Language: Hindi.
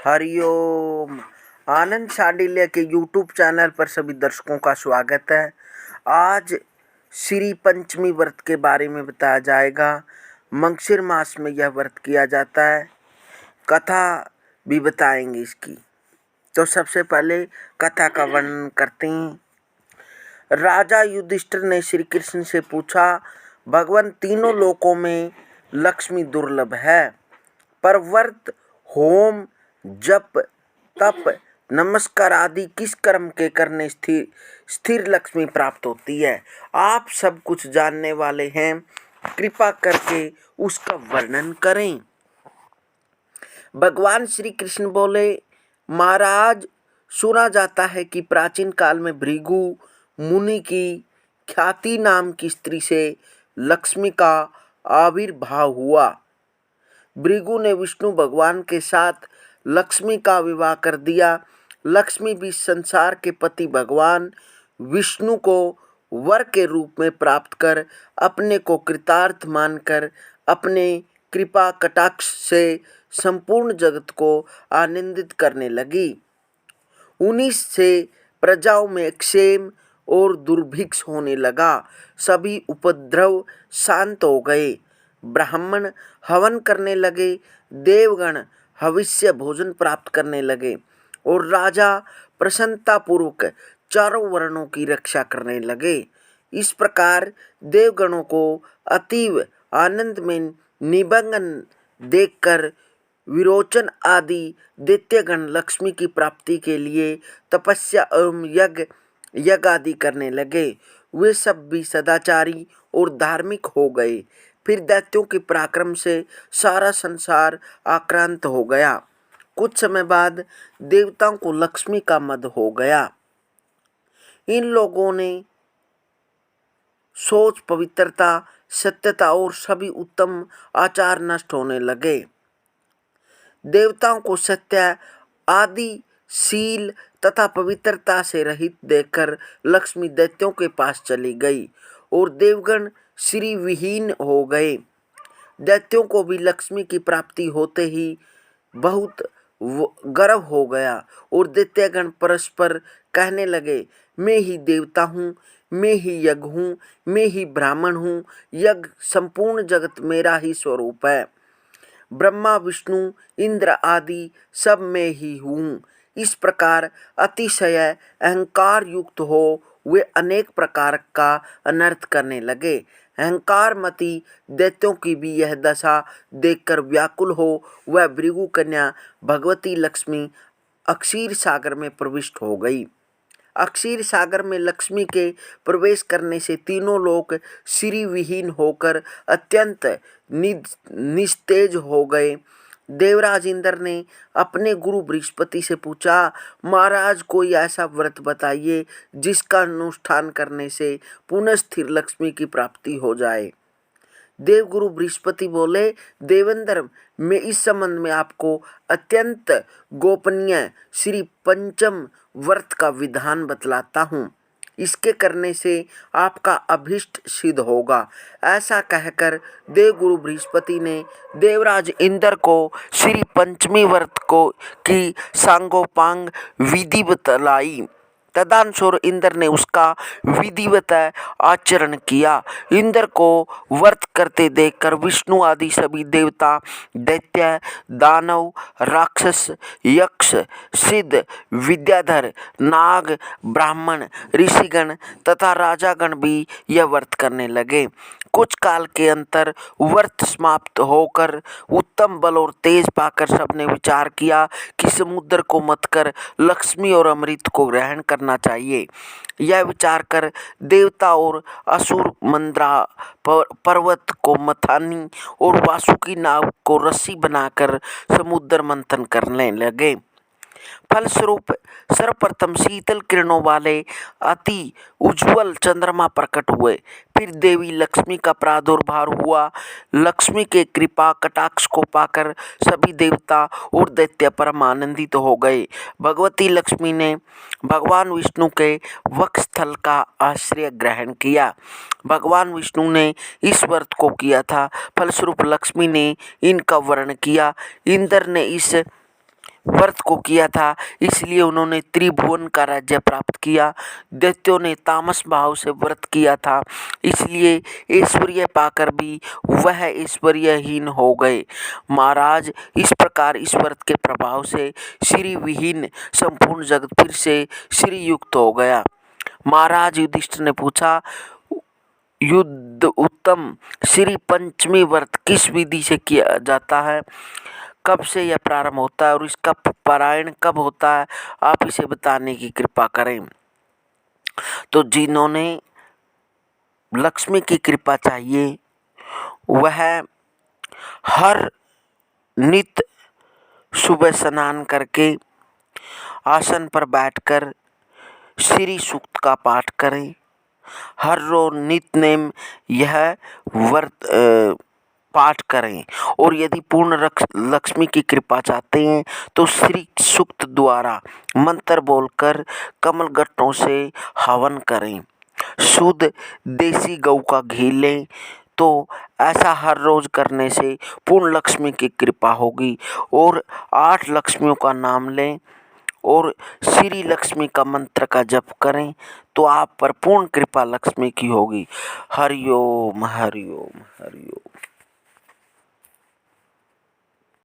हरिओम। आनंद शांडिल्य के यूट्यूब चैनल पर सभी दर्शकों का स्वागत है। आज श्री पंचमी व्रत के बारे में बताया जाएगा। मंगशिर मास में यह व्रत किया जाता है। कथा भी बताएंगे इसकी। तो सबसे पहले कथा का वर्णन करते हैं। राजा युधिष्ठिर ने श्री कृष्ण से पूछा, भगवान, तीनों लोकों में लक्ष्मी दुर्लभ है, पर व्रत, होम, जप, तप, नमस्कार आदि किस कर्म के करने स्थिर लक्ष्मी प्राप्त होती है? आप सब कुछ जानने वाले हैं, कृपा करके उसका वर्णन करें। भगवान श्री कृष्ण बोले, महाराज, सुना जाता है कि प्राचीन काल में भृगु मुनि की ख्याति नाम की स्त्री से लक्ष्मी का आविर्भाव हुआ। भृगु ने विष्णु भगवान के साथ लक्ष्मी का विवाह कर दिया। लक्ष्मी भी संसार के पति भगवान विष्णु को वर के रूप में प्राप्त कर अपने को कृतार्थ मानकर अपने कृपा कटाक्ष से संपूर्ण जगत को आनंदित करने लगी। उन्हीं से प्रजाओं में क्षेम और दुर्भिक्ष होने लगा। सभी उपद्रव शांत हो गए। ब्राह्मण हवन करने लगे, देवगण हविष्य भोजन प्राप्त करने लगे और राजा प्रसन्नतापूर्वक चारों वर्णों की रक्षा करने लगे। इस प्रकार देवगणों को अतीव आनंद में निमग्न देखकर विरोचन आदि दैत्यगण लक्ष्मी की प्राप्ति के लिए तपस्या एवं यज्ञ आदि करने लगे। वे सब भी सदाचारी और धार्मिक हो गए। फिर दैत्यों के पराक्रम से सारा संसार आक्रांत हो गया। कुछ समय बाद देवताओं को लक्ष्मी का मद हो गया। इन लोगों ने सोच, पवित्रता, सत्यता और सभी उत्तम आचार नष्ट होने लगे। देवताओं को सत्य आदि शील तथा पवित्रता से रहित देखकर लक्ष्मी दैत्यों के पास चली गई और देवगण श्री विहीन हो गए। दैत्यों को भी लक्ष्मी की प्राप्ति होते ही बहुत गर्व हो गया और दैत्यगण परस्पर कहने लगे, मैं ही देवता हूँ, मैं ही यज्ञ हूँ, मैं ही ब्राह्मण हूँ। यज्ञ संपूर्ण जगत मेरा ही स्वरूप है। ब्रह्मा, विष्णु, इंद्र आदि सब मैं ही हूँ। इस प्रकार अतिशय अहंकार युक्त हो वे अनेक प्रकार का अनर्थ करने लगे। अहंकार मती दैत्यों की भी यह दशा देखकर व्याकुल हो वह भृगु कन्या भगवती लक्ष्मी अक्षीर सागर में प्रविष्ट हो गई। अक्षीर सागर में लक्ष्मी के प्रवेश करने से तीनों लोग श्री विहीन होकर अत्यंत निस्तेज हो गए। देवराज इंद्र ने अपने गुरु बृहस्पति से पूछा, महाराज, कोई ऐसा व्रत बताइए जिसका अनुष्ठान करने से पुनः स्थिर लक्ष्मी की प्राप्ति हो जाए। देवगुरु बृहस्पति बोले, देवेंद्र, मैं इस संबंध में आपको अत्यंत गोपनीय श्री पंचम व्रत का विधान बतलाता हूँ। इसके करने से आपका अभिष्ट सिद्ध होगा। ऐसा कहकर देवगुरु बृहस्पति ने देवराज इंद्र को श्री पंचमी व्रत को की सांगोपांग विधि बतलाई। तदनुसार इंद्र ने उसका विधिवत आचरण किया। इंद्र को व्रत करते देखकर विष्णु आदि सभी देवता, दैत्य, दानव, राक्षस, यक्ष, सिद्ध, विद्याधर, नाग, ब्राह्मण, ऋषिगण तथा राजागण भी यह व्रत करने लगे। कुछ काल के अंतर व्रत समाप्त होकर उत्तम बल और तेज पाकर सबने विचार किया कि समुद्र को मथकर लक्ष्मी और अमृत को ग्रहण करना चाहिए। यह विचार कर देवता और असुर मंद्रा पर्वत को मथानी और वासुकी नाव को रस्सी बनाकर समुद्र मंथन करने लगे। फलस्वरूप सर्वप्रथम शीतल किरणों वाले अति उज्ज्वल चंद्रमा प्रकट हुए। फिर देवी लक्ष्मी का प्रादुर्भाव हुआ। लक्ष्मी के कृपा कटाक्ष को पाकर सभी देवता और दैत्य परम आनंदित हो गए। भगवती लक्ष्मी ने भगवान विष्णु के वक्षस्थल का आश्रय ग्रहण किया। भगवान विष्णु ने इस व्रत को किया था। फलस्वरूप लक्ष्मी ने इनका वर्ण किया। इंद्र ने इस व्रत को किया था, इसलिए उन्होंने त्रिभुवन का राज्य प्राप्त किया। दैत्यों ने तामस भाव से व्रत किया था, इसलिए ऐश्वर्य पाकर भी वह ऐश्वर्यहीन हो गए। महाराज, इस प्रकार इस व्रत के प्रभाव से श्री विहीन संपूर्ण जगत फिर से श्री युक्त हो गया। महाराज युधिष्ठिर ने पूछा, युद्ध उत्तम श्री पंचमी व्रत किस विधि से किया जाता है, कब से यह प्रारंभ होता है और इसका पारायण कब होता है, आप इसे बताने की कृपा करें। तो जिन्होंने लक्ष्मी की कृपा चाहिए वह हर नित्य सुबह स्नान करके आसन पर बैठकर श्री सूक्त का पाठ करें। हर रोज नित्य नेम यह व्रत पाठ करें, और यदि पूर्ण लक्ष्मी की कृपा चाहते हैं तो श्री सूक्त द्वारा मंत्र बोलकर कमल गट्टों से हवन करें। शुद्ध देसी गौ का घी लें, तो ऐसा हर रोज करने से पूर्ण लक्ष्मी की कृपा होगी। और 8 लक्ष्मियों का नाम लें और श्री लक्ष्मी का मंत्र का जप करें, तो आप पर पूर्ण कृपा लक्ष्मी की होगी। हरिओम हरिओम हरिओम।